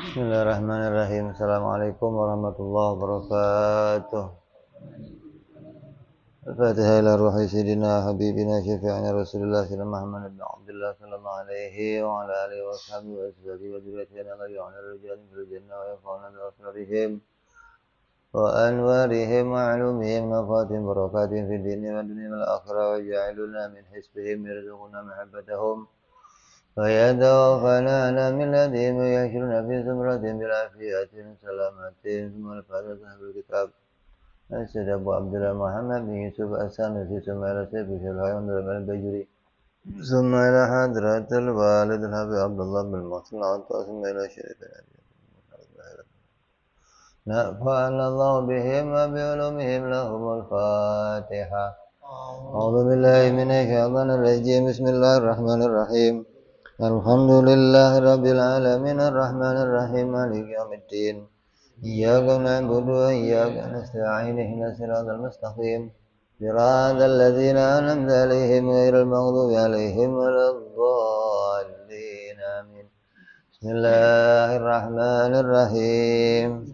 Bismillahirrahmanirrahim. Assalamualaikum warahmatullahi wabarakatuh. Al-Fatihah ila ruhi sayyidina habibina syafi'ina Rasulullah sallallahu Muhammad ibn Abdullah sallallahu alaihi wa ala alihi wa sahbihi wa ashabihi wa dzurriyyatihi wa ya'ala rijalin fil jannah wa yafa'una bi asrarihim wa anwarihim wa 'ulumihim nafatin barakatin fid dunya wa dunya wal akhirah wa ja'aluna min hisbihim yarzuquna mahabbatahum ويتوفنا على ملتهم ويحشرنا في زمرتهم بالعافية سلامة ثم الفاتحة صاحب الكتاب السيد أبو عبد الله محمد بن يوسف السانسي ثم إلى سيف الشرعي وندر البجري ثم إلى حضرة الوالد الحبيب عبد الله بن المحسن العطاء ثم إلى شريف نفعنا الله بهم وبعلومهم لهم الفاتحة أعوذ بالله من الشيطان الرجيم بسم الله الرحمن الرحيم Alhamdulillah Rabbil Alamin Ar-Rahman Ar-Rahim Malik Yawmiddin Iyyaka na'budu wa iyyaka nasta'in ihdinas siratal mustaqim siratal ladzina an'amta 'alaihim ghairil maghdubi 'alaihim waladdallin amin Bismillahirrahmanirrahim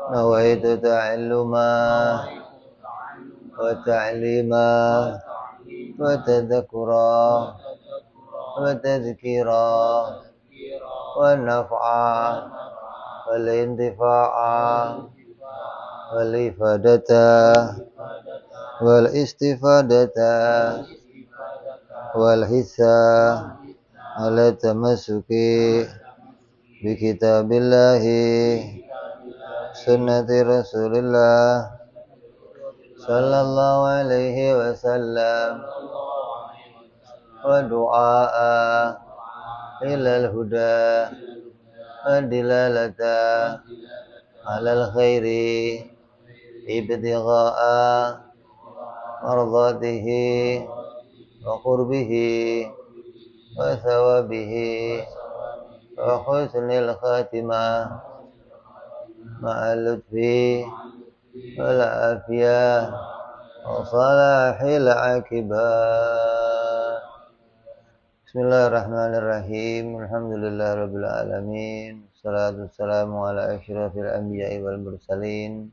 Nawaitu ta'alluma wa ta'lima wa tadhakkura وتذكيرا والنفعا والانتفاعا والإفادة والاستفادة والحثا على التمسك بكتاب الله سنة رسول الله صلى الله عليه وسلم ودعاء إلى الهدى والدلالة على الخير ابتغاء مرضاته وقربه وثوابه وحسن الخاتمة مع اللطف والعافية وصلاح العاقبة Bismillahirrahmanirrahim. Alhamdulillahirabbil alamin. Shalatu wassalamu ala asyrafil anbiya'i wal mursalin.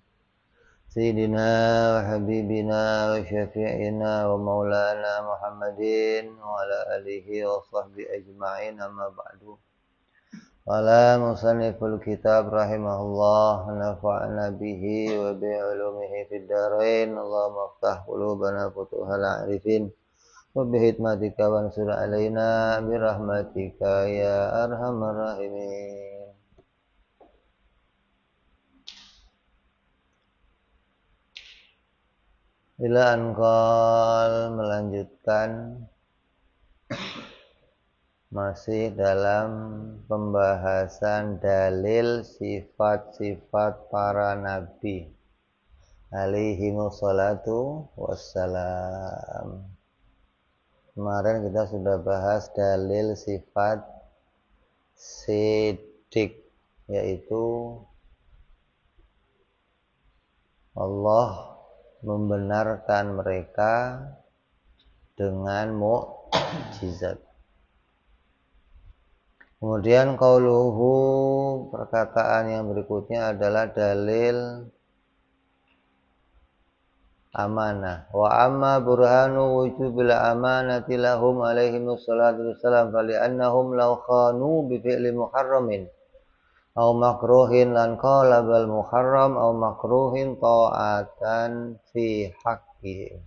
Sayyidina wa habibina wa syafi'ina wa maulana Muhammadin wa ala alihi wa sahbihi ajma'in amma ba'du. Qala musanniful kitab rahimahullah nafa'na bihi wa bi 'ulumihi fid dharain. Allahumma iftah qulubana futuhal 'arifin. وبحكمتك وانصر علينا برحمتك يا أرحم الراحمين. Ila anqal melanjutkan masih dalam pembahasan dalil sifat-sifat para nabi alaihimus salatu wassalam. Kemarin kita sudah bahas dalil sifat siddiq, yaitu Allah membenarkan mereka dengan mukjizat. Kemudian qauluhu, perkataan yang berikutnya adalah dalil amanah. Wa amma burhanu wujubil amanati lahum alaihimus salatu wassalam fali annahum law khanu bi fi'li muharramin aw makruhin lan qala bal muharram aw makruhin ta'atan fi haqqihim.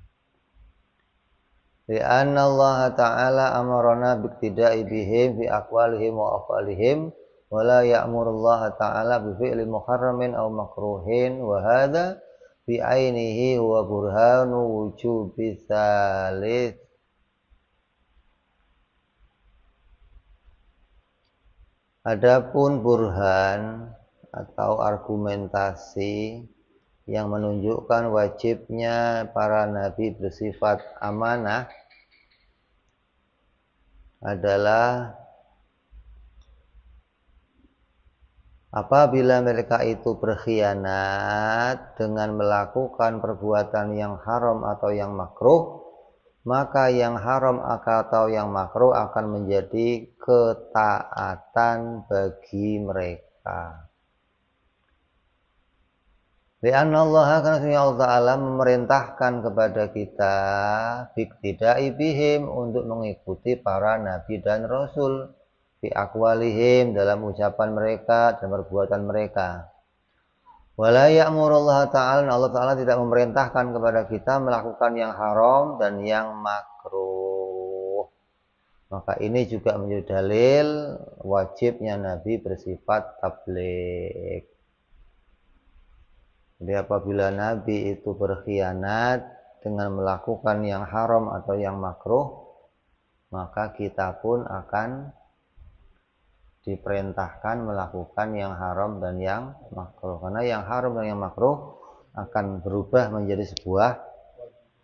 Li anna Allah ta'ala amarna biqtida'i bihim fi aqwalihim wa af'alihim wa la ya'muru Allah ta'ala bi fi'li muharramin aw makruhin wa hadha bi ainihi huwa burhanu wujubi tsalits. Adapun burhan atau argumentasi yang menunjukkan wajibnya para nabi bersifat amanah adalah apabila mereka itu berkhianat dengan melakukan perbuatan yang haram atau yang makruh, maka yang haram atau yang makruh akan menjadi ketaatan bagi mereka. Lianna Allah, karena Allah Ta'ala memerintahkan kepada kita biktidai bihim, untuk mengikuti para nabi dan rasul, fi aqwalihim, dalam ucapan mereka dan perbuatan mereka. Wala ya'murullah Ta'ala, Allah Ta'ala tidak memerintahkan kepada kita melakukan yang haram dan yang makruh. Maka ini juga menjadi dalil wajibnya nabi bersifat tabligh. Jadi apabila Nabi itu berkhianat dengan melakukan yang haram atau yang makruh, maka kita pun akan diperintahkan melakukan yang haram dan yang makruh. Karena yang haram dan yang makruh akan berubah menjadi sebuah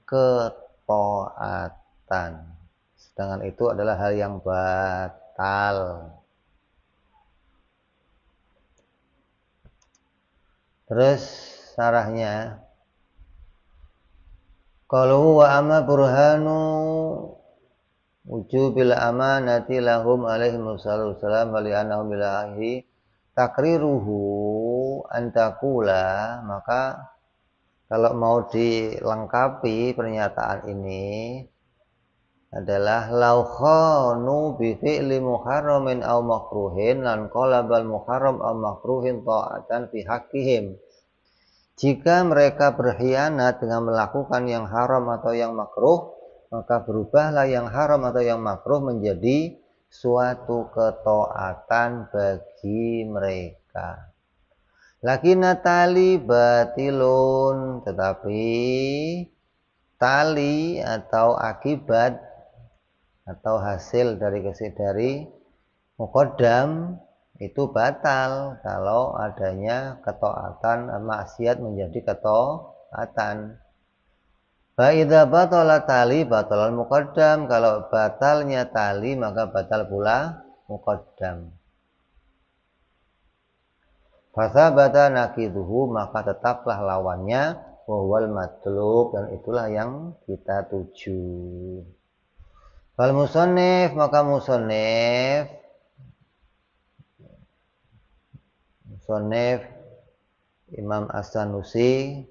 ketaatan. Sedangkan itu adalah hal yang batal. Terus sarahnya, qalu wa amma burhanu wujubil amanati lahum alaihi wassalam wa li'annahum bilahi takriruhu antakula. Maka kalau mau dilengkapi pernyataan ini adalah law khanu bi fi'li muharramin aw makruhin lan qalabal muharram aw makruhin ta'atan fi haqqihim. Jika mereka berkhianat dengan melakukan yang haram atau yang makruh, maka berubahlah yang haram atau yang makruh menjadi suatu ketaatan bagi mereka. Lakinna tali batilun, tetapi tali atau akibat atau hasil dari muqaddam itu batal kalau adanya ketaatan, maksiat menjadi ketaatan. Fa idza batala tali batalal muqaddam, kalau batalnya tali maka batal pula muqaddam. Fasabata nakiduhu, maka tetaplah lawannya wal matlub, dan itulah yang kita tuju. Fal musannif, maka musannif Imam As-Sanusi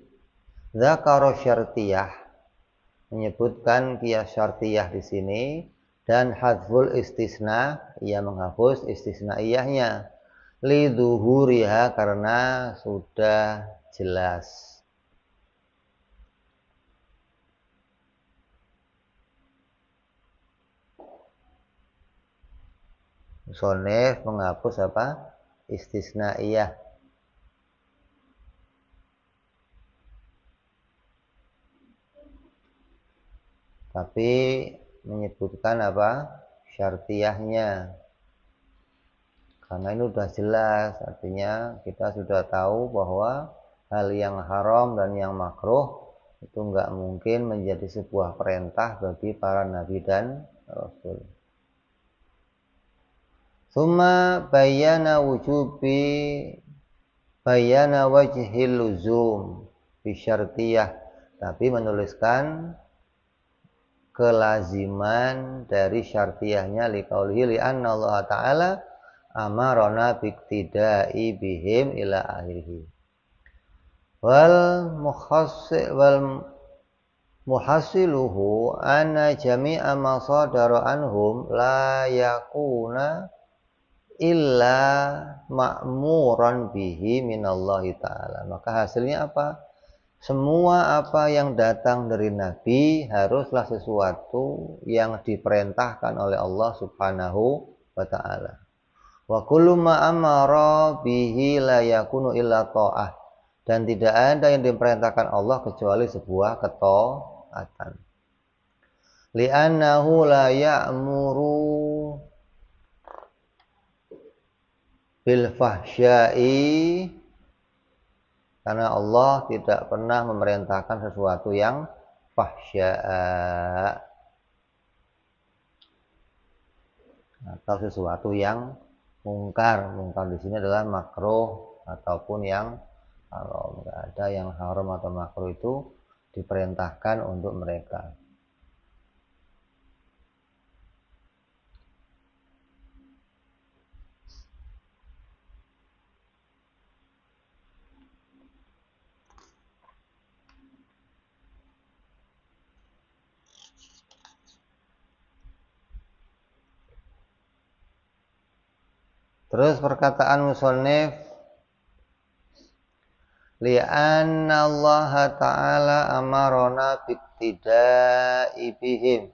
dzakara syartiyah, menyebutkan qiyas syartiyah di sini, dan hadzful istisna, ia menghapus istisnaiyahnya, lidzuhuriha, karena sudah jelas. Musannif menghapus apa? Istisnaiyah. Tapi menyebutkan apa? Syartiyahnya. Karena ini sudah jelas, artinya kita sudah tahu bahwa hal yang haram dan yang makruh itu enggak mungkin menjadi sebuah perintah bagi para nabi dan rasul. Summa bayana wajhil luzum bisyartiyah, tapi menuliskan kelaziman dari syartiyahnya, liqaulihi li'anna Allah Ta'ala amarona biktidai bihim ila akhirih. Wal muhasiluhu anna jami'a ma sadara anhum la yakuna illa ma'muran bihi minallahi ta'ala. Maka hasilnya apa? Semua apa yang datang dari Nabi haruslah sesuatu yang diperintahkan oleh Allah Subhanahu wa ta'ala. Wa kullu ma amara bihi la yakunu illa ta'ah, dan tidak ada yang diperintahkan Allah kecuali sebuah ketaatan. Li'annahu la ya'muru bil fahsya'i, karena Allah tidak pernah memerintahkan sesuatu yang fahsya atau sesuatu yang mungkar. Mungkar di sini adalah makruh ataupun yang haram. Tidak ada yang haram atau makruh itu diperintahkan untuk mereka. Terus perkataan musannif, li'anna Allah Ta'ala amarona biqtida'i bihim.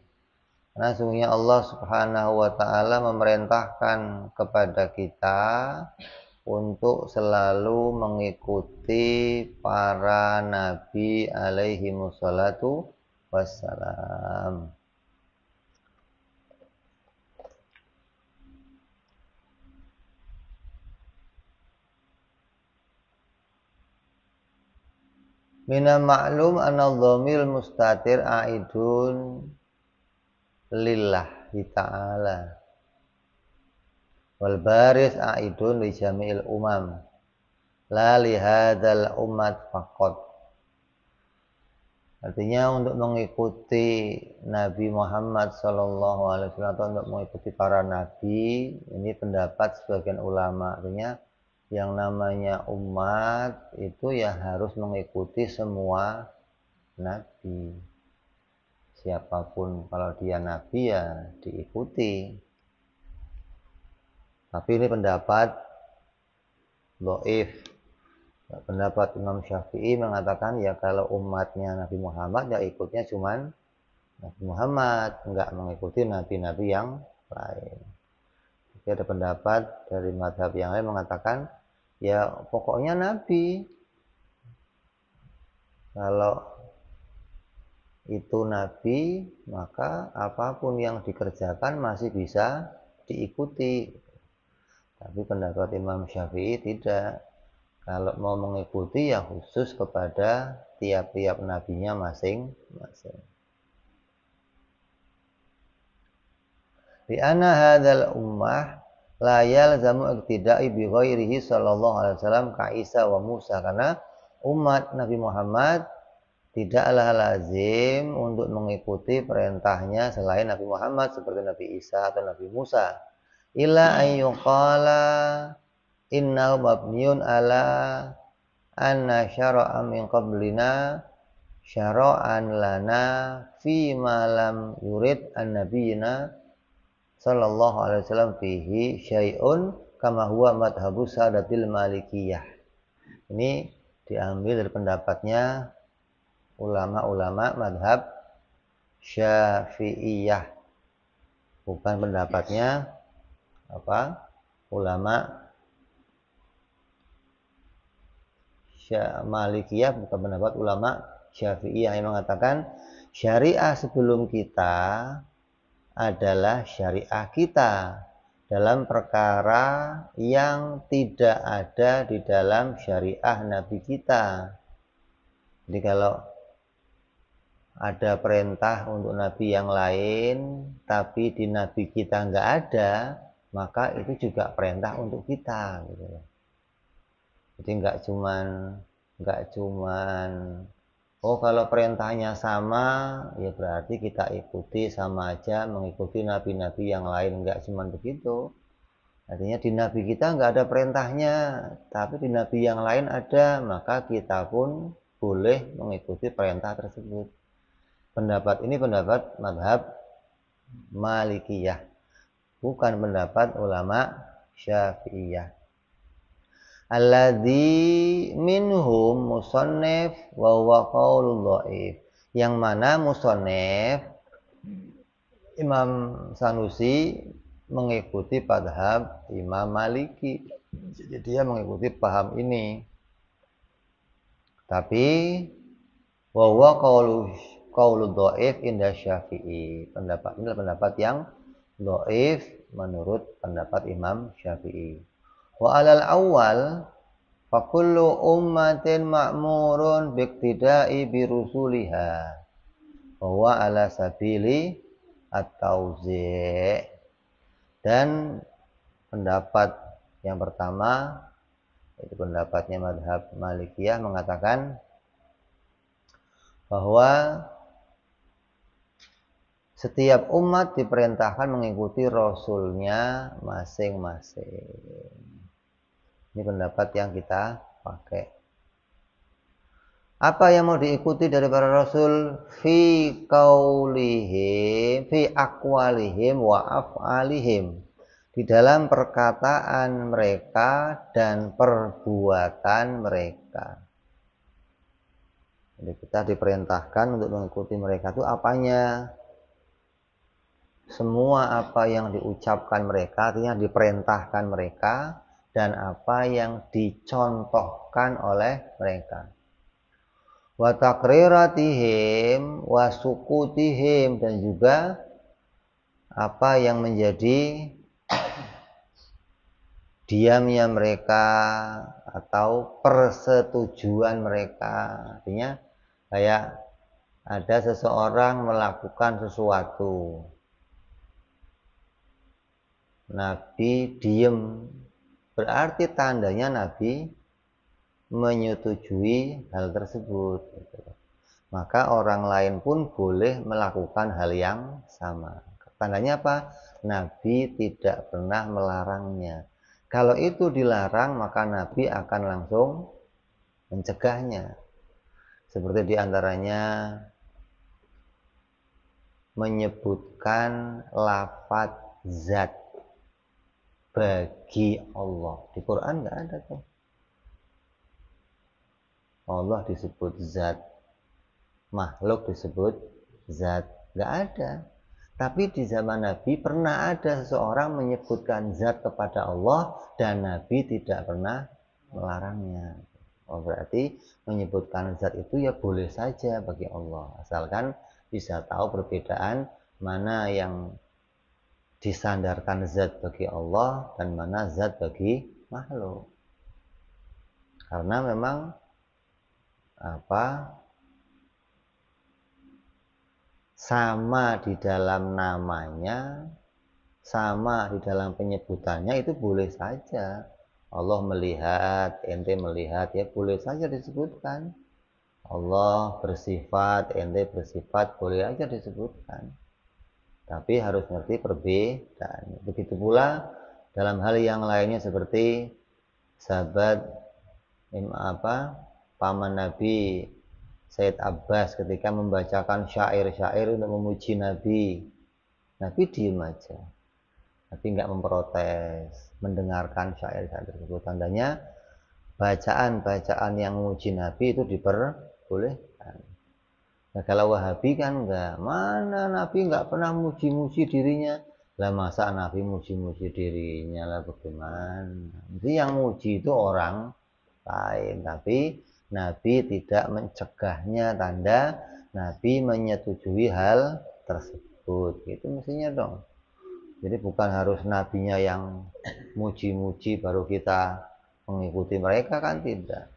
Karena sungguhnya Allah Subhanahu wa Ta'ala memerintahkan kepada kita untuk selalu mengikuti para nabi alaihi wassalatu wassalam. Mina ma'lum anna dhamil mustatir aidun lillahi ta'ala wal baris aidun li jami'il umam la li hadzal ummat faqat. Artinya untuk mengikuti Nabi Muhammad SAW atau untuk mengikuti para nabi, ini pendapat sebagian ulama. Artinya yang namanya umat itu ya harus mengikuti semua nabi. Siapapun kalau dia nabi ya diikuti. Tapi ini pendapat dhaif. Pendapat Imam Syafi'i mengatakan ya kalau umatnya Nabi Muhammad ya ikutnya cuman Nabi Muhammad, enggak mengikuti nabi-nabi yang lain. Jadi ada pendapat dari mazhab yang lain mengatakan ya pokoknya nabi. Kalau itu nabi, maka apapun yang dikerjakan masih bisa diikuti. Tapi pendapat Imam Syafi'i tidak. Kalau mau mengikuti ya khusus kepada tiap-tiap nabinya masing-masing. Di anna hadzal ummah la yalzamu iqtida'i bi ghairihi sallallahu alaihi wasallam ka Isa wa Musa, karena umat Nabi Muhammad tidaklah lazim untuk mengikuti perintahnya selain Nabi Muhammad seperti Nabi Isa atau Nabi Musa. Illa ayyuqala innahu mabniun ala anna syara'a min qablina syara'an lana fi ma lam yurid an-nabiyina sallallahu alaihi wasallam fihi syai'un kama huwa madhabu sadatil malikiyah. Ini diambil dari pendapatnya ulama-ulama madhab Syafi'iyah, bukan pendapatnya ulama Malikiyah, bukan pendapat ulama Syafi'iyah yang mengatakan syariah sebelum kita adalah syariah kita dalam perkara yang tidak ada di dalam syariah Nabi kita. Jadi kalau ada perintah untuk Nabi yang lain tapi di Nabi kita nggak ada, maka itu juga perintah untuk kita gitu. Jadi nggak cuman oh kalau perintahnya sama ya berarti kita ikuti sama aja mengikuti nabi-nabi yang lain, nggak cuman begitu. Artinya di nabi kita nggak ada perintahnya, tapi di nabi yang lain ada, maka kita pun boleh mengikuti perintah tersebut. Pendapat ini pendapat mazhab Malikiyah, bukan pendapat ulama Syafi'iyah. Alladzi minhum musannif wa huwa qaulul dhaif, yang mana musannif Imam Sanusi mengikuti madhab Imam Maliki, jadi dia mengikuti paham ini. Tapi wa huwa qaulul dhaif inda Syafi'i, pendapat ini adalah pendapat yang dhaif menurut pendapat Imam Syafi'i. Wa alal awal fa kullu ummatin ma'murun biqtida'i bi rusuliha wa huwa ala sabili at-tauzi'. Dan pendapat yang pertama itu pendapatnya mazhab Malikiyah mengatakan bahwa setiap umat diperintahkan mengikuti rasulnya masing-masing. Ini pendapat yang kita pakai. Apa yang mau diikuti dari para rasul? Fi qaulihim, fi aqwalihim wa af'alihim. di dalam perkataan mereka dan perbuatan mereka. Jadi kita diperintahkan untuk mengikuti mereka itu apanya? Semua apa yang diucapkan mereka, artinya diperintahkan mereka, dan apa yang dicontohkan oleh mereka. Wa takriratihim wa sukutihim, dan juga apa yang menjadi diamnya mereka atau persetujuan mereka. Artinya kayak ada seseorang melakukan sesuatu, Nabi diem, berarti tandanya Nabi menyetujui hal tersebut. Maka orang lain pun boleh melakukan hal yang sama. Tandanya apa? Nabi tidak pernah melarangnya. Kalau itu dilarang, maka Nabi akan langsung mencegahnya. Seperti diantaranya menyebutkan lafaz zat bagi Allah. Di Quran nggak ada tuh. Allah disebut zat, makhluk disebut zat, nggak ada. Tapi di zaman Nabi pernah ada seseorang menyebutkan zat kepada Allah dan Nabi tidak pernah melarangnya. Oh, berarti menyebutkan zat itu ya boleh saja bagi Allah, asalkan bisa tahu perbedaan mana yang disandarkan zat bagi Allah dan mana zat bagi makhluk. Karena memang sama di dalam namanya, sama di dalam penyebutannya, itu boleh saja. Allah melihat, ente melihat, ya boleh saja disebutkan. Allah bersifat, ente bersifat, boleh aja disebutkan. Tapi harus ngerti perbedaan. Begitu pula dalam hal yang lainnya seperti sahabat paman Nabi Said Abbas ketika membacakan syair-syair untuk memuji Nabi. Nabi diem aja. Nabi nggak memprotes, mendengarkan syair-syair tersebut. Tandanya bacaan-bacaan yang memuji Nabi itu diperbolehkan. Nah, kalau Wahabi kan enggak. Mana Nabi enggak pernah muji-muji dirinya. Lah masa Nabi muji-muji dirinya, lah bagaimana? Jadi yang muji itu orang lain, tapi Nabi tidak mencegahnya, tanda Nabi menyetujui hal tersebut. Itu mestinya dong. Jadi bukan harus nabinya yang muji-muji baru kita mengikuti mereka, kan tidak.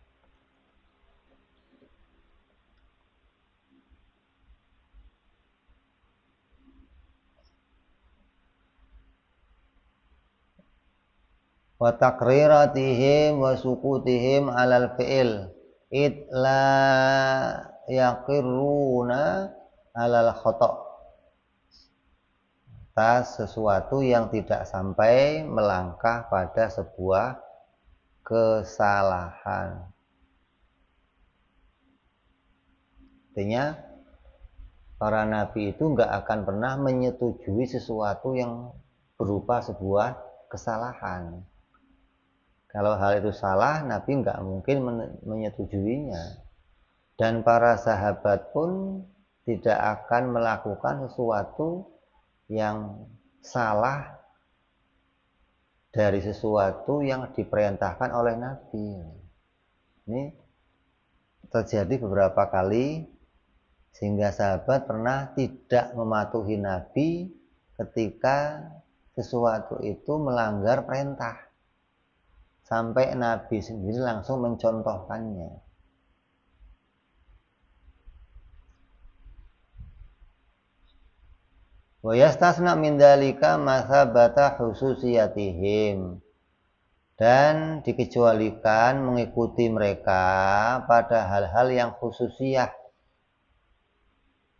Wa takriratihim wa sukutihim alal fi'il id la yaqirruna alal khata', atas sesuatu yang tidak sampai melangkah pada sebuah kesalahan. Artinya para nabi itu nggak akan pernah menyetujui sesuatu yang berupa sebuah kesalahan. Kalau hal itu salah, Nabi nggak mungkin menyetujuinya. Dan para sahabat pun tidak akan melakukan sesuatu yang salah dari sesuatu yang diperintahkan oleh Nabi. Ini terjadi beberapa kali, sehingga sahabat pernah tidak mematuhi Nabi ketika sesuatu itu melanggar perintah. Sampai Nabi sendiri langsung mencontohkannya. Wa yastasna min dzalika masabata khususiyatihim, dan dikecualikan mengikuti mereka pada hal-hal yang khususiyah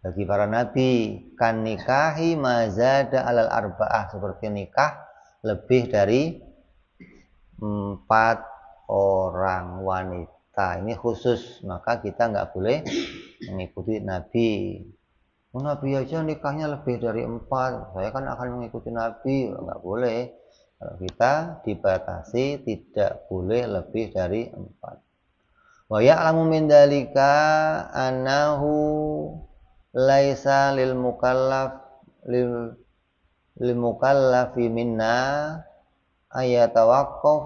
bagi para nabi, kan nikahi mazada alal arba'ah, seperti nikah lebih dari 4 orang wanita. Ini khusus, maka kita nggak boleh mengikuti Nabi. Nabi aja nikahnya lebih dari 4, saya kan akan mengikuti Nabi. Nggak boleh. Kalau kita dibatasi tidak boleh lebih dari 4. Wa ya'lamu min dalika annahu laisa lil mukallafi minna ayatawaqqaf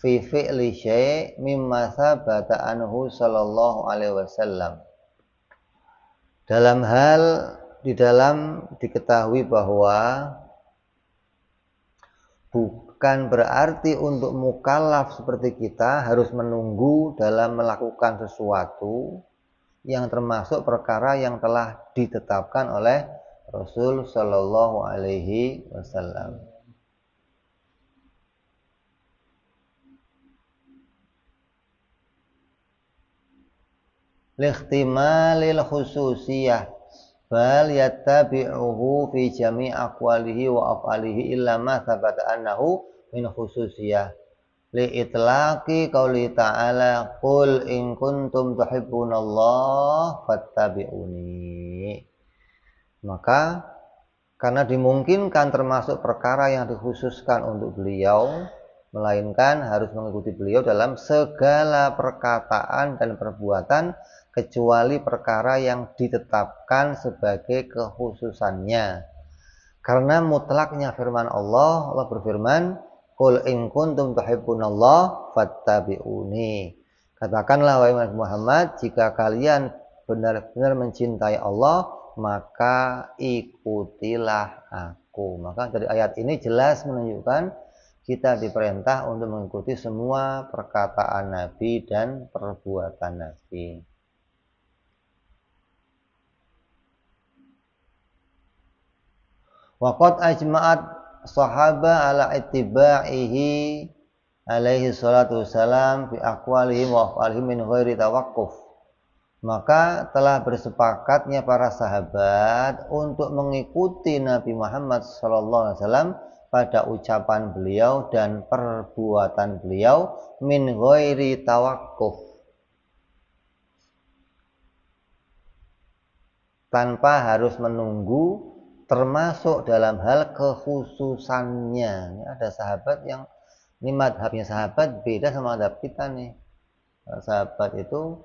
fi fi'li syai' mimma sabata anhu sallallahu alaihi wasallam. Di dalam diketahui bahwa bukan berarti untuk mukallaf seperti kita harus menunggu dalam melakukan sesuatu yang termasuk perkara yang telah ditetapkan oleh Rasul Shallallahu Alaihi Wasallam. Lihtimalil khususiyah bal yattabi'uhu fi jami' aqwalihi wa af'alihi illa ma thabata annahu min khususiyah li itlaqi qauli ta'ala qul in kuntum tuhibbunallah fattabi'uni. Maka karena dimungkinkan termasuk perkara yang dikhususkan untuk beliau, melainkan harus mengikuti beliau dalam segala perkataan dan perbuatan kecuali perkara yang ditetapkan sebagai kekhususannya. Karena mutlaknya firman Allah berfirman, "Qul in kuntum tuhibbunallah fattabi'uni." Katakanlah wahai Muhammad, jika kalian benar-benar mencintai Allah, maka ikutilah aku. Maka dari ayat ini jelas menunjukkan kita diperintah untuk mengikuti semua perkataan Nabi dan perbuatan Nabi. Waqad ajma'at sahaba ala ittiba'ihi alaihi salatu wassalam fi aqwalihim wa af'alihim min ghairi tawaqquf. Maka telah bersepakatnya para sahabat untuk mengikuti Nabi Muhammad SAW pada ucapan beliau dan perbuatan beliau min ghairi tawaqquf, tanpa harus menunggu, termasuk dalam hal kekhususannya. Ini ada sahabat yang ini madhabnya sahabat beda sama madhab kita nih. Sahabat itu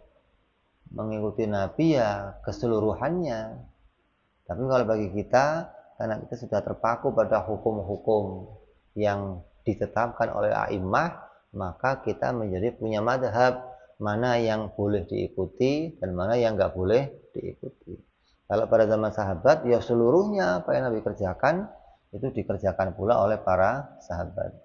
mengikuti Nabi ya keseluruhannya. Tapi kalau bagi kita, karena kita sudah terpaku pada hukum-hukum yang ditetapkan oleh a'immah, maka kita menjadi punya madhab mana yang boleh diikuti dan mana yang nggak boleh diikuti. Kalau pada zaman sahabat, ya seluruhnya apa yang Nabi kerjakan itu dikerjakan pula oleh para sahabat.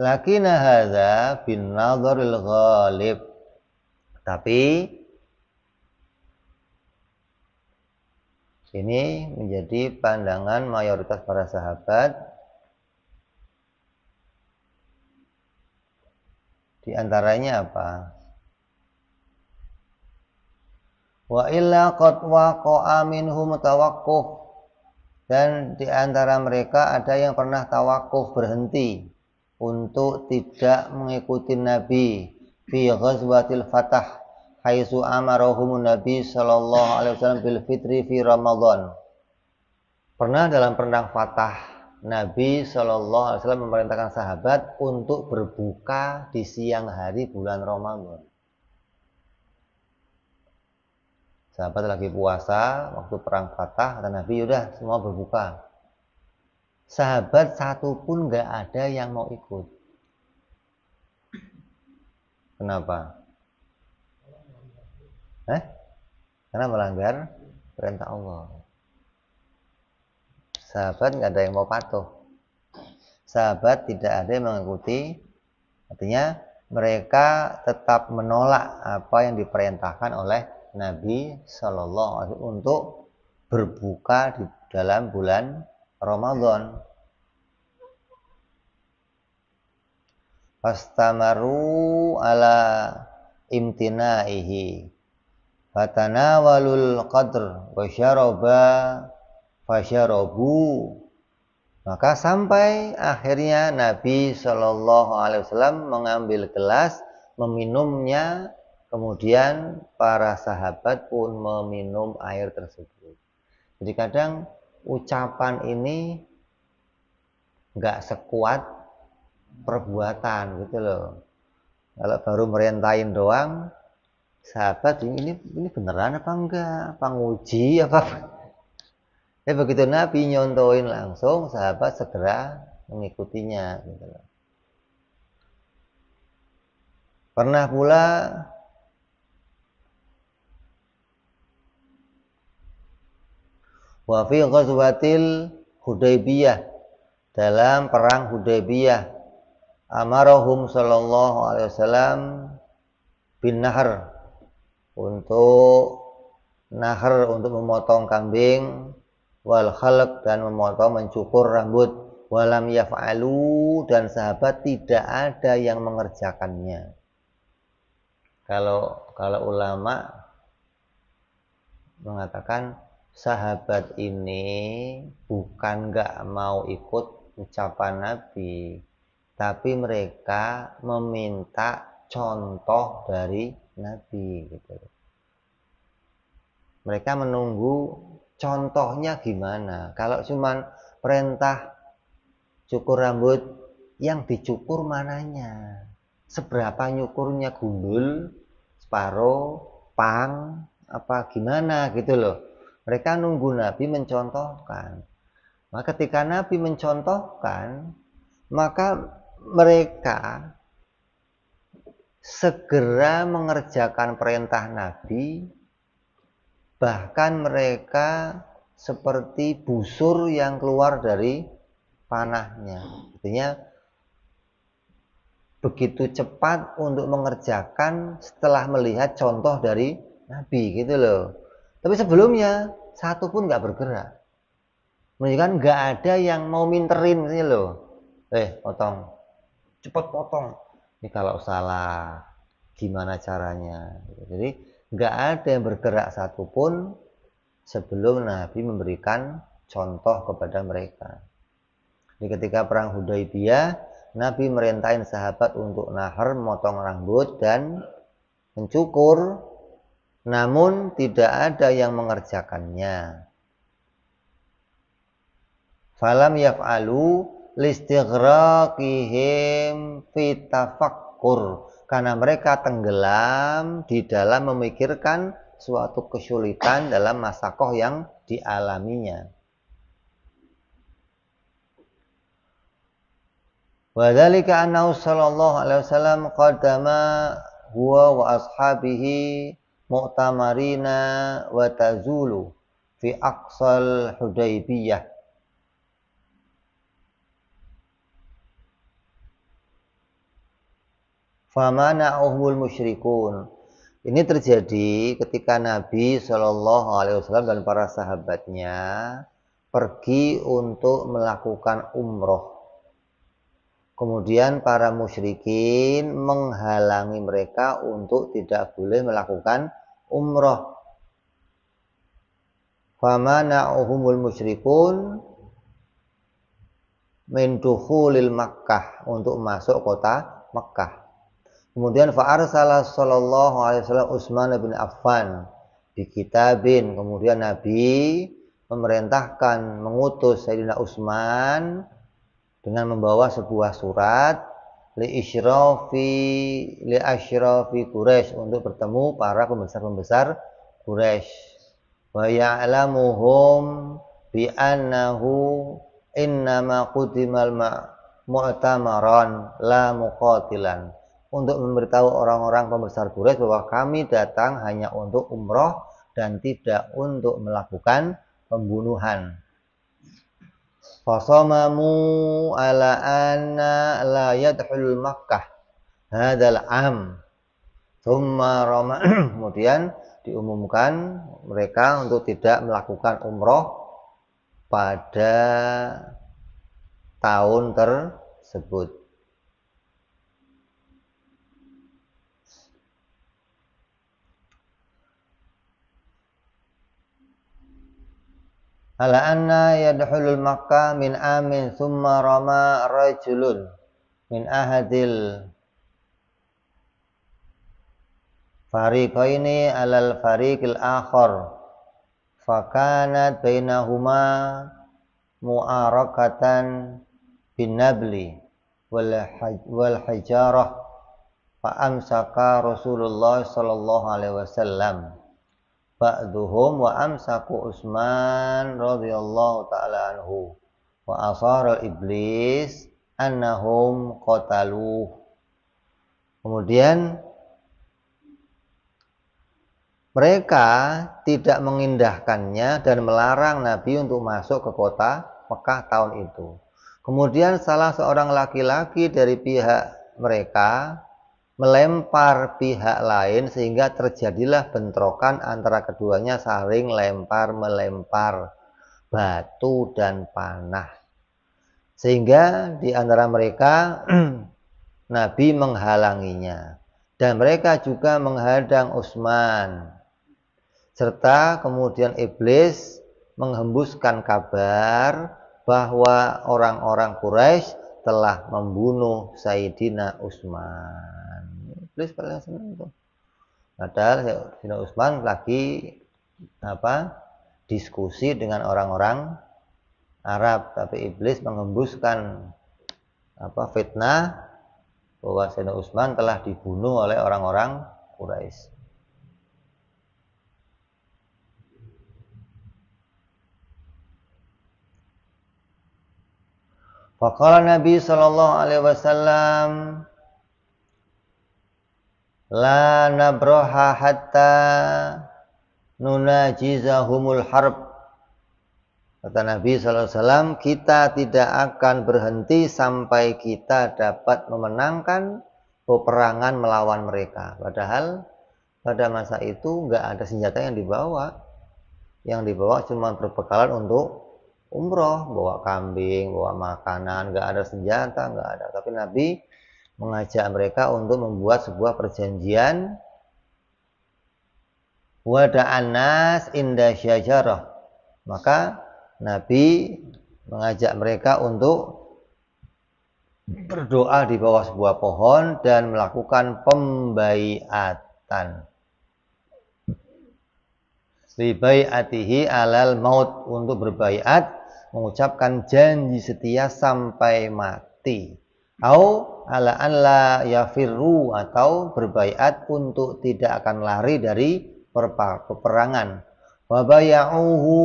Lakinna hadza bin nadharil ghalib. Tapi ini menjadi pandangan mayoritas para sahabat. Di antaranya apa? Wa illa qad waqa'a minhum tawaqquf. Dan di antara mereka ada yang pernah tawakuf, berhenti untuk tidak mengikuti Nabi fi ghazwatil Fatah haitsu amarahum Nabi sallallahu alaihi wasallam bil fitri fi Ramadan. Pernah dalam perang Fatah Nabi sallallahu alaihi wasallam memerintahkan sahabat untuk berbuka di siang hari bulan Ramadan. Sahabat lagi puasa waktu perang Fatah, kata Nabi, udah semua berbuka. Sahabat satu pun nggak ada yang mau ikut. Kenapa? Karena melanggar perintah Allah. Sahabat nggak ada yang mau patuh. Sahabat tidak ada yang mengikuti. Artinya mereka tetap menolak apa yang diperintahkan oleh Nabi Shallallahu Alaihi Wasallam untuk berbuka di dalam bulan Ramadan. Fastamaru ala imtinaihi fatanawalul qadr wa syaraba fasyarabu. Maka sampai akhirnya Nabi Shallallahu Alaihi Wasallam mengambil gelas, meminumnya, Kemudian para sahabat pun meminum air tersebut. Jadi kadang ucapan ini nggak sekuat perbuatan gitu loh. Kalau baru merintahin doang, sahabat ini beneran apa enggak? Apa nguji apa? Begitu Nabi nyontohin langsung, sahabat segera mengikutinya gitu loh. Pernah pula wa fi ghazwatil Hudaybiyah, dalam perang Hudaybiyah, amarahum sallallahu alaihi wasallam bin nahar, untuk nahar, untuk memotong kambing, wal khalq, dan memotong mencukur rambut, walam yaf'alu, dan sahabat tidak ada yang mengerjakannya. Kalau ulama mengatakan sahabat ini bukan nggak mau ikut ucapan Nabi, tapi mereka meminta contoh dari Nabi gitu. Mereka menunggu contohnya gimana. Kalau cuman perintah cukur rambut, yang dicukur mananya? Seberapa nyukurnya, gundul, separuh, pang, apa gimana gitu loh. Mereka nunggu Nabi mencontohkan. Maka ketika Nabi mencontohkan, maka mereka segera mengerjakan perintah Nabi. Bahkan mereka seperti busur yang keluar dari panahnya. Artinya begitu cepat untuk mengerjakan setelah melihat contoh dari Nabi gitu loh. Tapi sebelumnya satu pun nggak bergerak, menunjukkan nggak ada yang mau minterin gitu loh. Potong, cepet potong. Ini kalau salah gimana caranya? Jadi nggak ada yang bergerak satupun sebelum Nabi memberikan contoh kepada mereka. Jadi ketika perang Hudaybiyah, Nabi merintahin sahabat untuk nahar, memotong rambut dan mencukur, namun tidak ada yang mengerjakannya. Falam yaf'alu listighraqihim fi tafakkur, karena mereka tenggelam di dalam memikirkan suatu kesulitan dalam masakoh yang dialaminya. Wa dzalika annahu sallallahu alaihi wasallam qaddama huwa wa ashabihi mu'tamarina wa tazulu fi aqsal Hudaybiyah. Famana'uhumul musyrikun. Ini terjadi ketika Nabi Shallallahu alaihi wasallam dan para sahabatnya pergi untuk melakukan umroh. Kemudian para musyrikin menghalangi mereka untuk tidak boleh melakukan umroh. Famana'uhumul musyrikun min dukhulil Makkah, untuk masuk kota Makkah. Kemudian fa'arsala sallallahu alaihi wasallam Utsman bin Affan bi kitabin. Kemudian Nabi memerintahkan, mengutus Sayyidina Utsman dengan membawa sebuah surat li asyrafi Quraisy, untuk bertemu para pembesar-pembesar Quraisy. Wa ya'lamuhum bi annahu innama qudimal mu'tamaran la muqatilan, untuk memberitahu orang-orang pembesar Quraisy bahwa kami datang hanya untuk umroh dan tidak untuk melakukan pembunuhan. Fasamamu ala anna la yadkhul Makkah hadzal am thumma rama. Kemudian diumumkan mereka untuk tidak melakukan umroh pada tahun tersebut. Ala anna yadkhulul Makkah min amin thumma rama rajulun min ahadil fariqaini alal fariqil akhar fakanat bainahuma mu'arakatan bin nabli wal hajarah fa amsaka Rasulullah sallallahu alaihi wasallam ba'duhum wa amsaku Utsman radhiyallahu taala anhu wa asara iblis annahum qataluh. Kemudian mereka tidak mengindahkannya dan melarang Nabi untuk masuk ke kota Mekah tahun itu. Kemudian salah seorang laki-laki dari pihak mereka melempar pihak lain sehingga terjadilah bentrokan antara keduanya, saling lempar-melempar batu dan panah. Sehingga di antara mereka Nabi menghalanginya dan mereka juga menghadang Utsman. Serta kemudian iblis menghembuskan kabar bahwa orang-orang Quraisy telah membunuh Sayyidina Utsman. Iblis paling senang itu. Padahal Sayyidina Utsman lagi diskusi dengan orang-orang Arab, tapi iblis menghembuskan fitnah bahwa Sayyidina Utsman telah dibunuh oleh orang-orang Quraisy. Faqala Nabi sallallahu alaihi wasallam la nabraha hatta nunajizahumul harb. Kata Nabi sallallahu alaihi wasallam, kita tidak akan berhenti sampai kita dapat memenangkan peperangan melawan mereka. Padahal pada masa itu enggak ada senjata yang dibawa. Yang dibawa cuma perbekalan untuk umroh, bawa kambing, bawa makanan, nggak ada senjata, nggak ada. Tapi Nabi mengajak mereka untuk membuat sebuah perjanjian wada'an nas inda syajarah. Maka Nabi mengajak mereka untuk berdoa di bawah sebuah pohon dan melakukan pembaiatan. Bibai'atihi alal maut, untuk berbaiat, mengucapkan janji setia sampai mati. Au ala an la yafirru, atau berbaiat untuk tidak akan lari dari peperangan. Wa baya'uhu,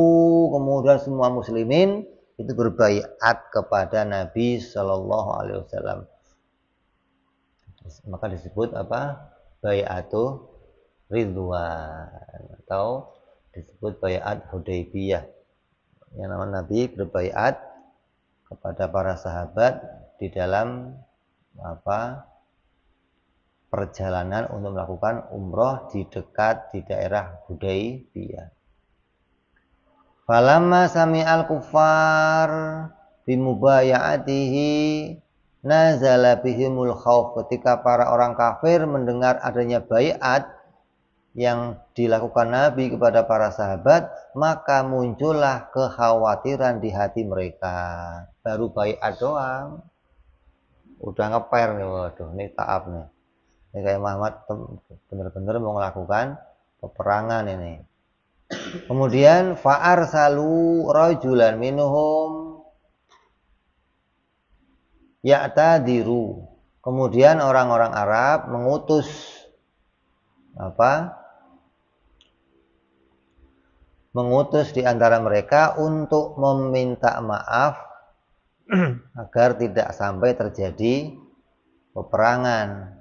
kemudian semua muslimin itu berbaiat kepada Nabi sallallahu alaihi wasallam. Maka disebut bai'atu ridwan atau disebut baiat Hudaybiyah. Yang nama Nabi berbaiat kepada para sahabat di dalam perjalanan untuk melakukan umroh di daerah Hudaybiyah. Falamma sami'al kuffar bimubaya'atihi nazala bihimul khauf. Ketika para orang kafir mendengar adanya baiat yang dilakukan Nabi kepada para sahabat, maka muncullah kekhawatiran di hati mereka. Baru baiat doang udah ngeper nih, waduh ini taab nih, ini kayak Muhammad bener-bener mau melakukan peperangan ini. Kemudian fa'arsalu rajulan minhum ya'tadiru. Kemudian orang-orang Arab mengutus mengutus di antara mereka untuk meminta maaf agar tidak sampai terjadi peperangan.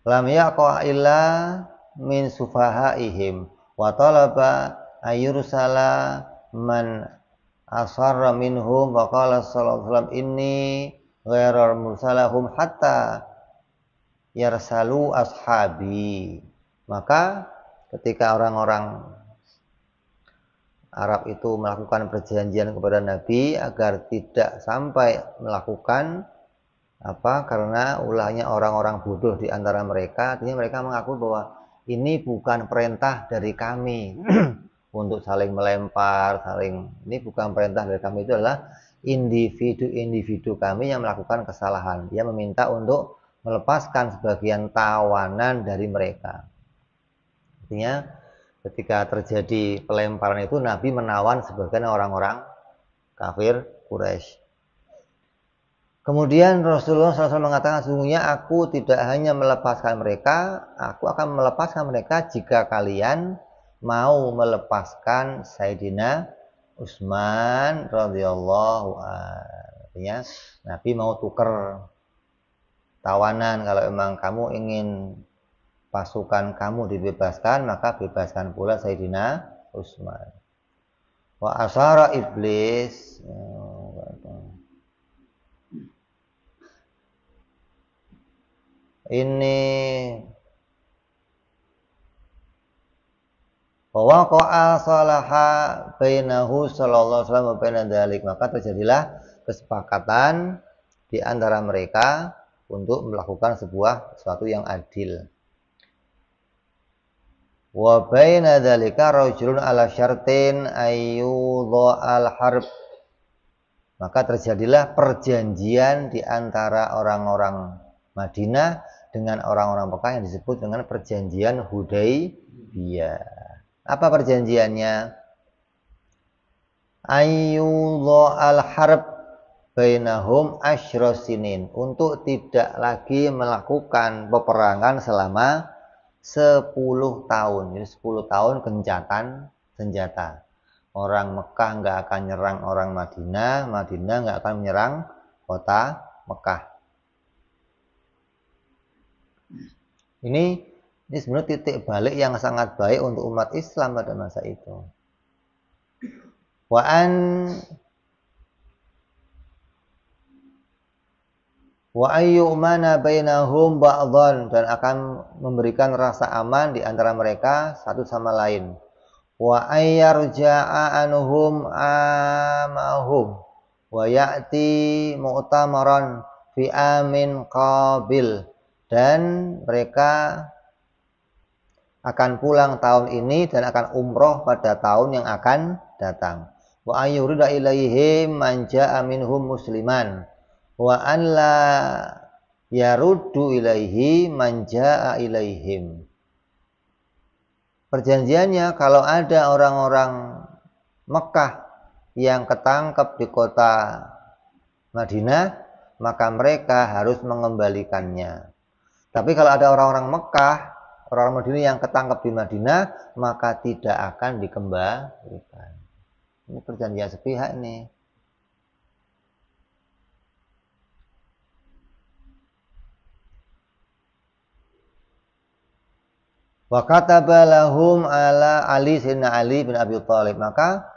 Lam yaqa illa min sufahaihim wa talaba ayursala man asarra minhum wa qala sallallahu alaihi wasallam inni ghairar mursalahum hatta yarsalu ashabi. Maka ketika orang-orang Arab itu melakukan perjanjian kepada Nabi agar tidak sampai melakukan karena ulahnya orang-orang bodoh di antara mereka, artinya mereka mengaku bahwa ini bukan perintah dari kami untuk saling melempar, ini bukan perintah dari kami, itu adalah individu-individu kami yang melakukan kesalahan. Dia meminta untuk melepaskan sebagian tawanan dari mereka. Artinya ketika terjadi pelemparan itu Nabi menawan sebagian orang-orang kafir Quraisy. Kemudian Rasulullah SAW mengatakan, sesungguhnya aku tidak hanya melepaskan mereka, aku akan melepaskan mereka jika kalian mau melepaskan Sayyidina Utsman radhiyallahu anhu. Artinya Nabi mau tuker tawanan, kalau memang kamu ingin pasukan kamu dibebaskan, maka bebaskan pula Sayyidina Utsman. Wa asyara iblis, ini bahwa qa'a salaha bainahu sallallahu alaihi wasallam wa baina dzalik, maka terjadilah kesepakatan di antara mereka untuk melakukan sesuatu yang adil. Wa baina dzalika rajulun ala syartin ayyudha al harb, maka terjadilah perjanjian di antara orang-orang Madinah dengan orang-orang Mekah yang disebut dengan perjanjian Hudaybiyah. Apa perjanjiannya? Ayyudha al-harb bainahum asyrosinin, untuk tidak lagi melakukan peperangan selama 10 tahun. Jadi 10 tahun gencatan senjata. Orang Mekah nggak akan nyerang orang Madinah, Madinah nggak akan menyerang kota Mekah. Ini sebenarnya titik balik yang sangat baik untuk umat Islam pada masa itu. Wa ayyumana bainahum ba'dhan, dan akan memberikan rasa aman di antara mereka satu sama lain. Wa ayyarja'a anuhum amahum wa ya'ti mu'tamaran fi amin qabil, dan mereka akan pulang tahun ini dan akan umroh pada tahun yang akan datang. Wa ayyurida ilaihim man ja'a minhum musliman wa an la yaruddu ilaihi man ja'a ilaihim. Perjanjiannya, kalau ada orang-orang Mekah yang ketangkep di kota Madinah, maka mereka harus mengembalikannya. Tapi kalau ada orang-orang Mekah, orang-orang Madinah yang ketangkep di Madinah, maka tidak akan dikembalikan. Ini perjanjian sepihak nih. Wa kataba lahum ala Ali, Sayyidina Ali bin Abi Thalib, maka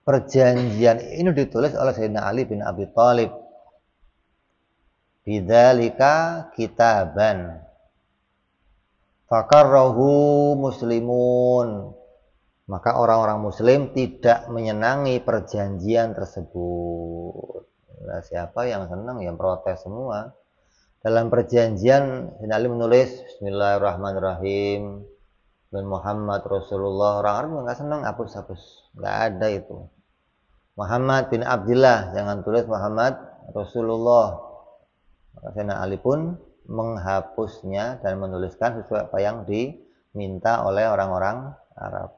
perjanjian ini ditulis oleh Sayyidina Ali bin Abi Thalib. Bidzalika kitaban fakarrahu muslimun, maka orang-orang muslim tidak menyenangi perjanjian tersebut. Nah, siapa yang senang? Yang protes semua. Dalam perjanjian Sayyidina Ali menulis Bismillahirrahmanirrahim dan Muhammad Rasulullah. Orang Arab nggak senang, hapus, nggak ada itu. Muhammad bin Abdullah, jangan tulis Muhammad Rasulullah. Maka Sayyidina Ali pun menghapusnya dan menuliskan sesuai apa yang diminta oleh orang-orang Arab.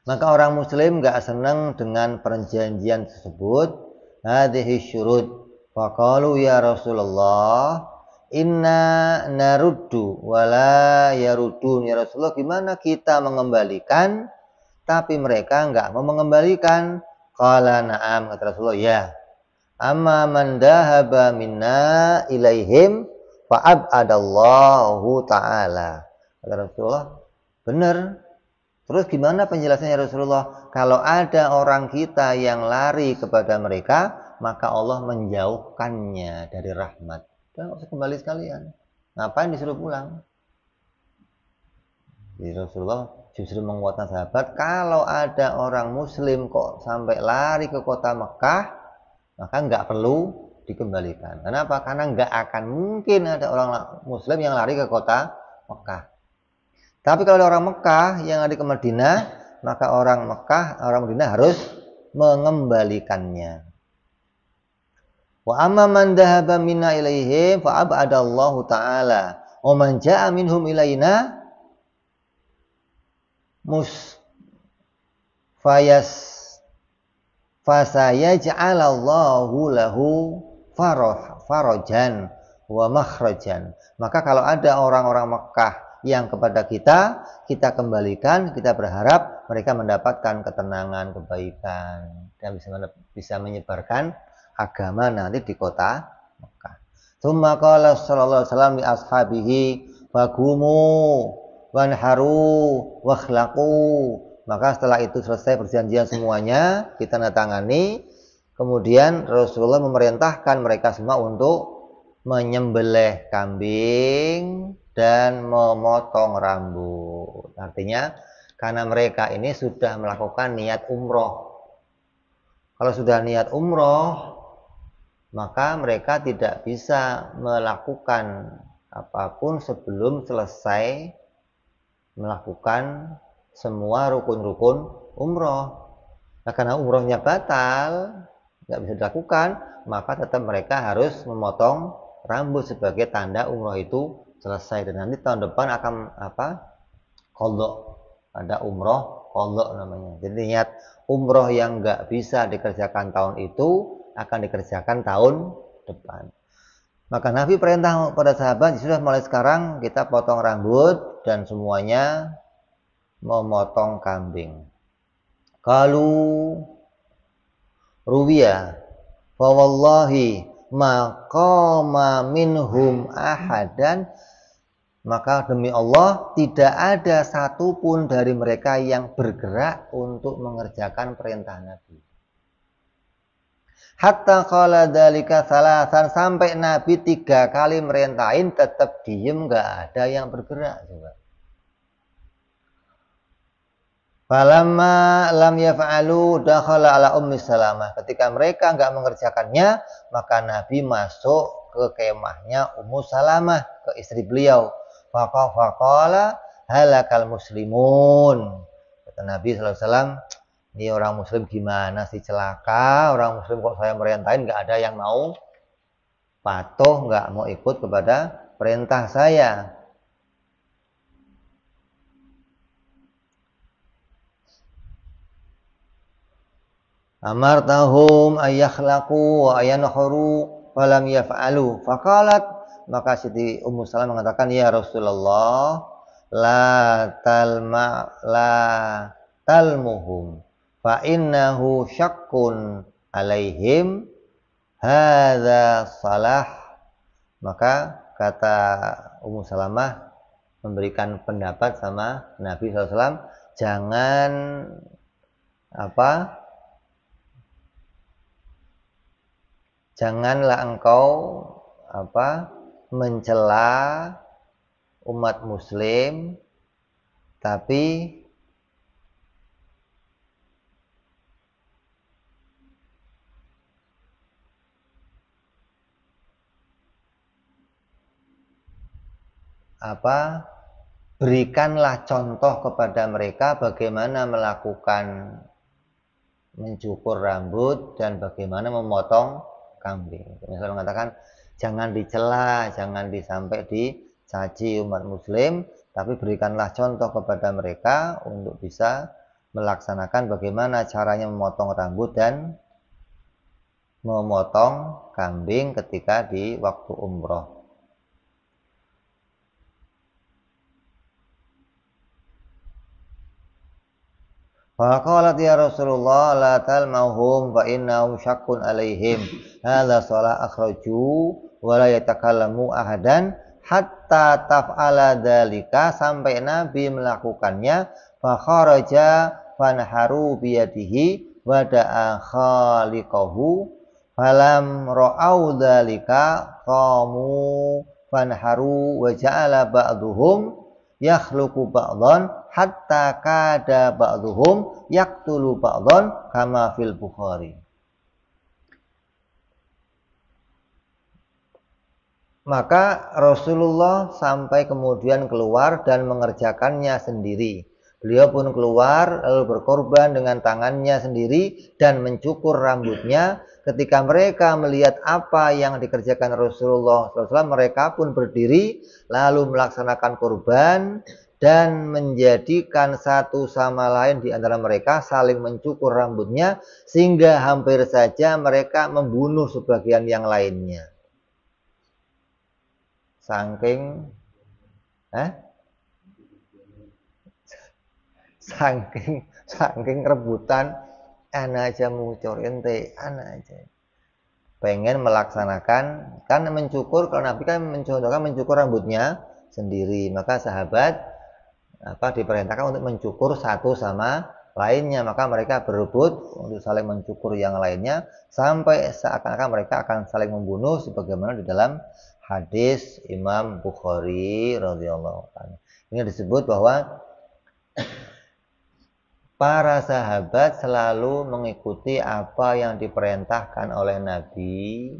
Maka orang Muslim nggak senang dengan perjanjian tersebut. Hadhihi syurut. Faqalu ya Rasulullah, inna naruddu wala yaruddun. Ya Rasulullah, gimana kita mengembalikan tapi mereka nggak mau mengembalikan? Qala na'am, kata Rasulullah, ya. Amma man dahaba minna ilaihim fa'abadallahu ta'ala. Kata Rasulullah, benar. Terus gimana penjelasannya Rasulullah? Kalau ada orang kita yang lari kepada mereka, maka Allah menjauhkannya dari rahmat. Dan nggak usah kembali sekalian. Ngapain disuruh pulang? Jadi Rasulullah justru menguatkan sahabat, kalau ada orang Muslim kok sampai lari ke kota Mekah, maka nggak perlu dikembalikan. Kenapa? Karena nggak akan mungkin ada orang Muslim yang lari ke kota Mekah. Tapi kalau ada orang Mekah yang ada ke Madinah, maka orang Madinah harus mengembalikannya. Wa amma man dhahaba minna ilaihim fa abadallahu ta'ala. Wa man ja'a minhum ilaina fayas fasayaj'alallahu lahu farajan wa makhrajan. Maka kalau ada orang-orang Mekah yang kepada kita kembalikan, kita berharap mereka mendapatkan ketenangan, kebaikan, dan bisa menyebarkan agama nanti di kota Mekah. Tsumma qala sallallahu alaihi wasallam li ashabihi faqumu wanharu wakhlaqu. Maka setelah itu selesai perjanjian semuanya, kita tangani. Kemudian Rasulullah memerintahkan mereka semua untuk menyembelih kambing dan memotong rambut. Artinya karena mereka ini sudah melakukan niat umroh. Kalau sudah niat umroh, maka mereka tidak bisa melakukan apapun sebelum selesai melakukan semua rukun-rukun umroh. Nah, karena umrohnya batal, nggak bisa dilakukan, maka tetap mereka harus memotong rambut sebagai tanda umroh itu selesai. Dan nanti tahun depan akan qadha, ada umroh qadha namanya. Jadi niat umroh yang nggak bisa dikerjakan tahun itu akan dikerjakan tahun depan. Maka Nabi perintah pada sahabat, sudah mulai sekarang kita potong rambut dan semuanya memotong kambing. Qalu ruwiya fa wallahi ma qama minhum ahadan. Maka demi Allah tidak ada satupun dari mereka yang bergerak untuk mengerjakan perintah Nabi. Hatta qala dzalika salasan, sampai Nabi 3 kali merintahin tetap diem, nggak ada yang bergerak juga. Falamma lam yaf'alu dakhala ala Ummi Salamah. Ketika mereka nggak mengerjakannya, maka Nabi masuk ke kemahnya Ummu Salamah, ke istri beliau. Faqala halakal muslimun. Kata Nabi SAW, ini orang muslim gimana sih, celaka. Orang muslim kok saya merintahin nggak ada yang mau patuh, nggak mau ikut kepada perintah saya. Amartahum ayakhlaqu wa ayanhuru falam yaf'alu. Faqalat, maka Siti Ummu Salamah mengatakan, ya Rasulullah, la talmuhum fa innahu syakkun alaihim hadza salah. Maka kata Ummu Salamah memberikan pendapat sama Nabi SAW, janganlah engkau mencela umat muslim, tapi berikanlah contoh kepada mereka bagaimana melakukan mencukur rambut dan bagaimana memotong kambing. Misalnya mengatakan jangan dicela, jangan sampai dicaci umat muslim, tapi berikanlah contoh kepada mereka untuk bisa melaksanakan bagaimana caranya memotong rambut dan memotong kambing ketika di waktu umroh. Faqalat ya Rasulullah la talmahum fa innahum syakkun alaihim hadza salah akhraju wa la yatakallamu ahadan hatta taf'ala dzalika, sampai Nabi melakukannya. Fa kharaja fanharu biyadihi wa da'a khaliqahu falam ra'au dzalika qamu fanharu wa ja'ala ba'dhum yakhluqu ba'dhan hatta kada ba'dhum yaqtulu ba'dhan kama fil Bukhari. Maka Rasulullah sampai kemudian keluar dan mengerjakannya sendiri. Beliau pun keluar lalu berkorban dengan tangannya sendiri dan mencukur rambutnya. Ketika mereka melihat apa yang dikerjakan Rasulullah SAW, mereka pun berdiri lalu melaksanakan kurban dan menjadikan satu sama lain di antara mereka saling mencukur rambutnya sehingga hampir saja mereka membunuh sebagian yang lainnya. Saking saking rebutan, anak aja mengucur ente, anak aja pengen melaksanakan, kan mencukur, kalau Nabi kan mencontohkan mencukur rambutnya sendiri, maka sahabat diperintahkan untuk mencukur satu sama lainnya, maka mereka berebut untuk saling mencukur yang lainnya sampai seakan-akan mereka akan saling membunuh sebagaimana di dalam hadis Imam Bukhari radhiyallahu anhu. Ini disebut bahwa para sahabat selalu mengikuti apa yang diperintahkan oleh Nabi.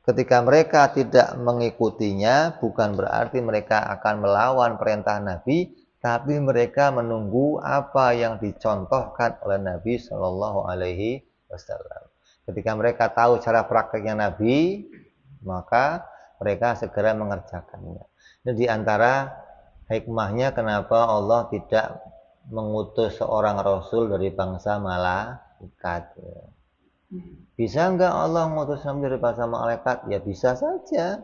Ketika mereka tidak mengikutinya, bukan berarti mereka akan melawan perintah Nabi, tapi mereka menunggu apa yang dicontohkan oleh Nabi Shallallahu Alaihi Wasallam. Ketika mereka tahu cara prakteknya Nabi, maka mereka segera mengerjakannya. Ini diantara hikmahnya kenapa Allah tidak mengutus seorang Rasul dari bangsa malaikat. Bisa enggak Allah mengutus Nabi dari bangsa malaikat? Ya bisa saja.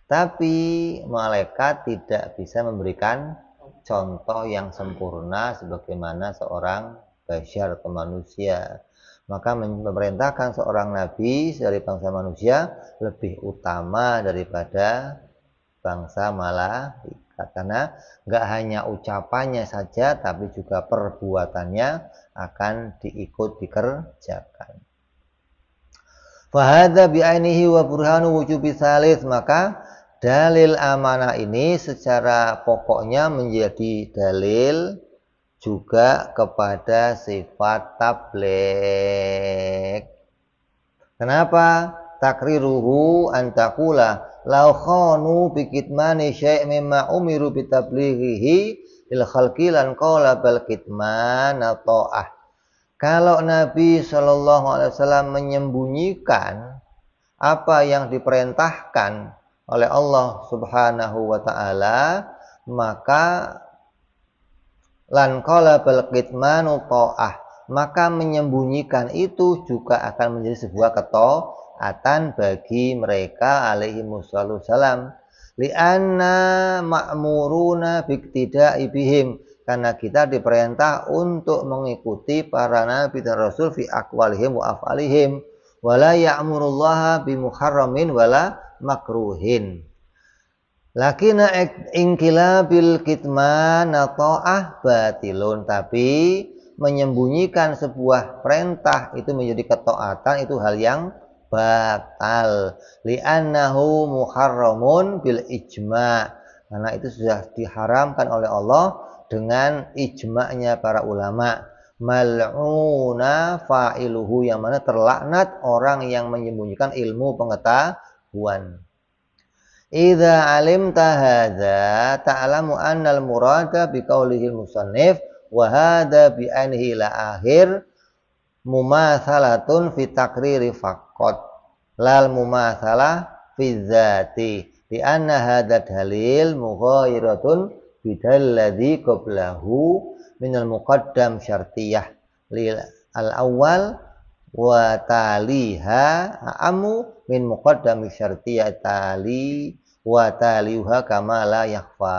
Tapi malaikat tidak bisa memberikan contoh yang sempurna sebagaimana seorang basyar atau manusia. Maka memerintahkan seorang nabi dari bangsa manusia lebih utama daripada bangsa malaikat, karena nggak hanya ucapannya saja tapi juga perbuatannya akan dikerjakan. Fahadha bi'ainihi wa burhanu wujubi salis, maka dalil amanah ini secara pokoknya menjadi dalil juga kepada sifat tabligh. Kenapa? Takriruhu antakula law khanu bikitmani syai' mimma umiru bitablighihi lil khalqi lan qala bal kitman ta'ah. Kalau Nabi Shallallahu Alaihi Wasallam menyembunyikan apa yang diperintahkan oleh Allah Subhanahu Wa Taala, maka lan qala bal kitmanu ta'ah, maka menyembunyikan itu juga akan menjadi sebuah ketaatan bagi mereka alaihi wassalam. Li'anna ma'muruna biktida'i bihim, karena kita diperintah untuk mengikuti para nabi dan rasul fi aqwalihim wa af'alihim, wala ya'murullaha bimuharramin wala makruhin. Lakina inqilabil kitman ta'ah batilun, tapi menyembunyikan sebuah perintah itu menjadi ketaatan itu hal yang batal. Li'annahu muharramun bil ijma', karena itu sudah diharamkan oleh Allah dengan ijma'nya para ulama. Mal'una fa'iluhu, yang mana terlaknat orang yang menyembunyikan ilmu pengetahuan. Idza alimta hadza ta'lamu annal murada biqaulihil musannif wa hadza bi anhi la akhir mumatsalatun fi takriri faqat lal mumatsalah fi dzati, li anna hadza dalil mughayiratun bidal ladzi qablahu minal muqaddam syartiyah lil al-awwal wa taliha amu min muqaddam syartiyah tali wa taliha kama la yakhfa.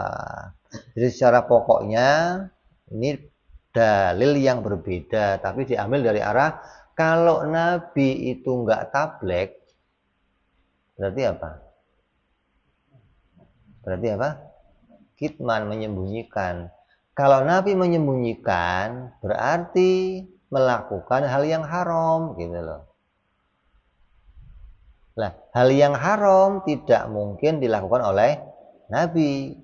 Jadi secara pokoknya ini dalil yang berbeda, tapi diambil dari arah kalau Nabi itu enggak tabligh, berarti apa? Berarti apa? Kitman, menyembunyikan. Kalau Nabi menyembunyikan berarti melakukan hal yang haram, gitu loh. Nah, hal yang haram tidak mungkin dilakukan oleh Nabi.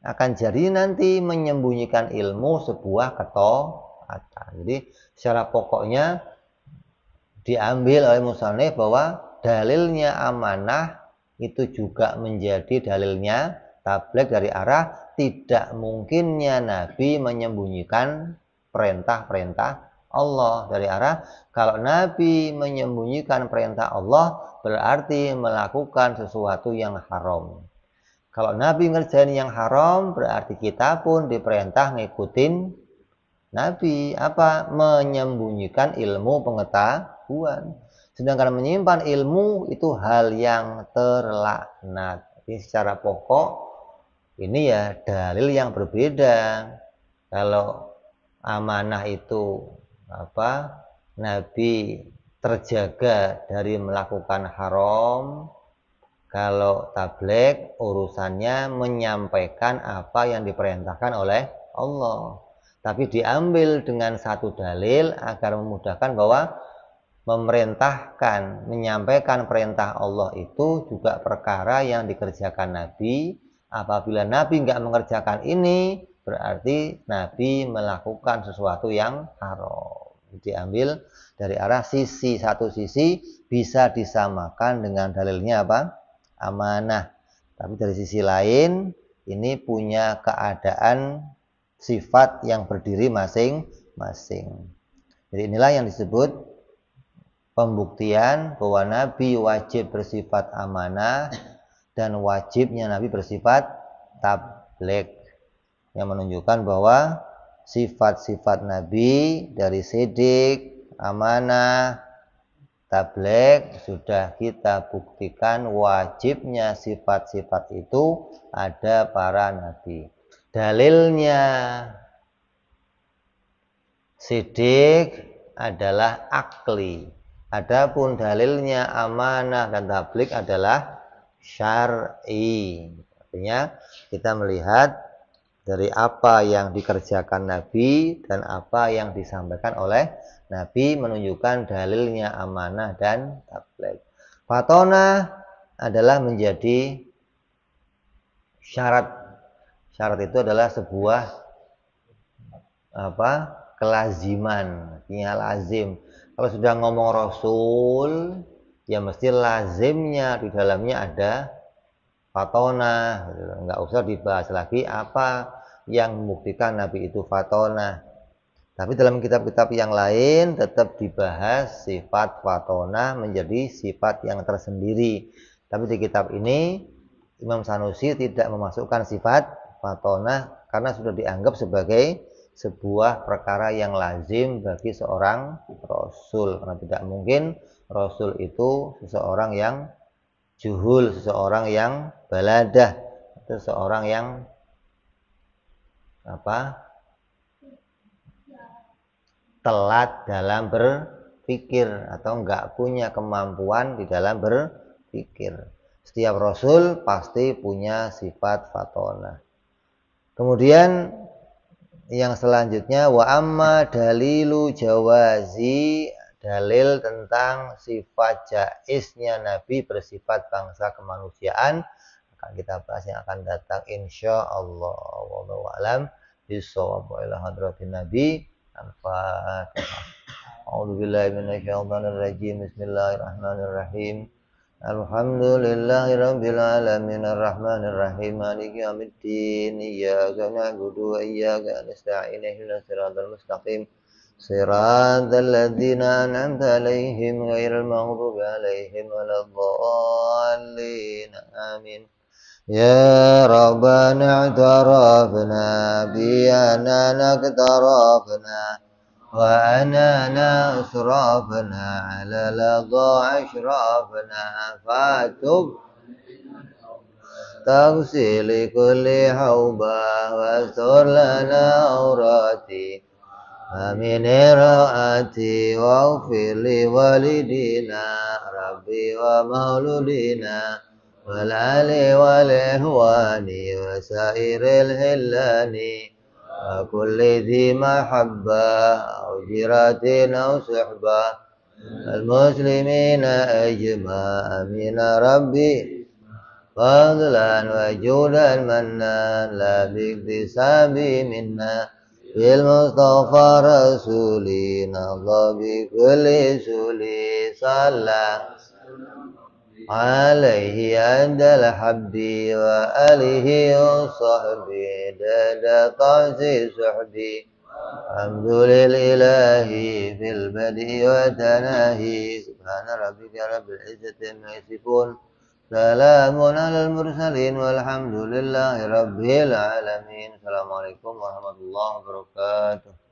Akan jadi nanti menyembunyikan ilmu sebuah ketaatan. Jadi secara pokoknya diambil oleh musannif bahwa dalilnya amanah itu juga menjadi dalilnya tabligh dari arah tidak mungkinnya Nabi menyembunyikan perintah-perintah Allah. Dari arah kalau Nabi menyembunyikan perintah Allah berarti melakukan sesuatu yang haram. Kalau Nabi ngerjain yang haram berarti kita pun diperintah ngikutin Nabi. Apa? Menyembunyikan ilmu pengetahuan. Sedangkan menyimpan ilmu itu hal yang terlaknat. Jadi secara pokok ini ya dalil yang berbeda. Kalau amanah itu apa? Nabi terjaga dari melakukan haram. Kalau tabligh urusannya menyampaikan apa yang diperintahkan oleh Allah. Tapi diambil dengan satu dalil agar memudahkan bahwa memerintahkan, menyampaikan perintah Allah itu juga perkara yang dikerjakan Nabi. Apabila Nabi nggak mengerjakan ini, berarti Nabi melakukan sesuatu yang haram. Diambil dari arah satu sisi bisa disamakan dengan dalilnya apa? Amanah. Tapi dari sisi lain ini punya keadaan sifat yang berdiri masing-masing. Jadi inilah yang disebut pembuktian bahwa Nabi wajib bersifat amanah dan wajibnya Nabi bersifat tabligh, yang menunjukkan bahwa sifat-sifat Nabi dari sidik, amanah, tabligh sudah kita buktikan wajibnya sifat-sifat itu ada para nabi. Dalilnya sidik adalah akli. Adapun dalilnya amanah dan tabligh adalah syar'i. Artinya kita melihat dari apa yang dikerjakan Nabi dan apa yang disampaikan oleh Nabi menunjukkan dalilnya amanah dan tabligh. Fatonah adalah menjadi syarat. Syarat itu adalah sebuah kelaziman, artinya lazim. Kalau sudah ngomong Rasul, ya mesti lazimnya di dalamnya ada fatonah. Nggak usah dibahas lagi apa yang membuktikan Nabi itu fatonah. Tapi dalam kitab-kitab yang lain tetap dibahas sifat fatonah menjadi sifat yang tersendiri. Tapi di kitab ini Imam Sanusi tidak memasukkan sifat fatonah karena sudah dianggap sebagai sebuah perkara yang lazim bagi seorang Rasul. Karena tidak mungkin Rasul itu seseorang yang juhul, seseorang yang baladah, seseorang yang telat dalam berpikir atau enggak punya kemampuan di dalam berpikir. Setiap Rasul pasti punya sifat fatonah. Kemudian yang selanjutnya wa amma dalilu jawazi, dalil tentang sifat jaiznya Nabi bersifat bangsa kemanusiaan akan kita bahas yang akan datang insyaallah. Wallahu a'lam bishawab. Wa ila hadratin Nabi al-Fatihah. A'udzubillahi minasyaitonir rajim. Bismillahirrahmanirrahim. Alhamdulillahi rabbil alamin arrahmanir rahim maliki yaumiddin iyyaka na'budu wa iyyaka nasta'in ihdinas siratal mustaqim siratal ladzina an'amta 'alaihim ghairil maghdubi 'alaihim waladdallin amin. Ya Rabbana i'tarafna bi annana iqtarafna wa anana asrafna ala ladha ashrafna fatub taghsili kulli hauba wa sur lana aurati amin raati wa ghfir li walidina rabbi wa mauludina wal ali wal ihwani wa sairil hillani wa kulli dhi mahabbah au jiratin au suhbah al muslimina ajma amin rabbi fadlan wa judan mannan la biktisabi minna bil mustafa rasulina Allah bi kulli suli salam عليه عند الحبد وآله وصحبه داد طعسي سحبي الحمد لله في البدء وتناهي سبحان ربك رب العزة عما يصفون سلام على المرسلين والحمد لله رب العالمين. Assalamualaikum warahmatullahi wabarakatuh.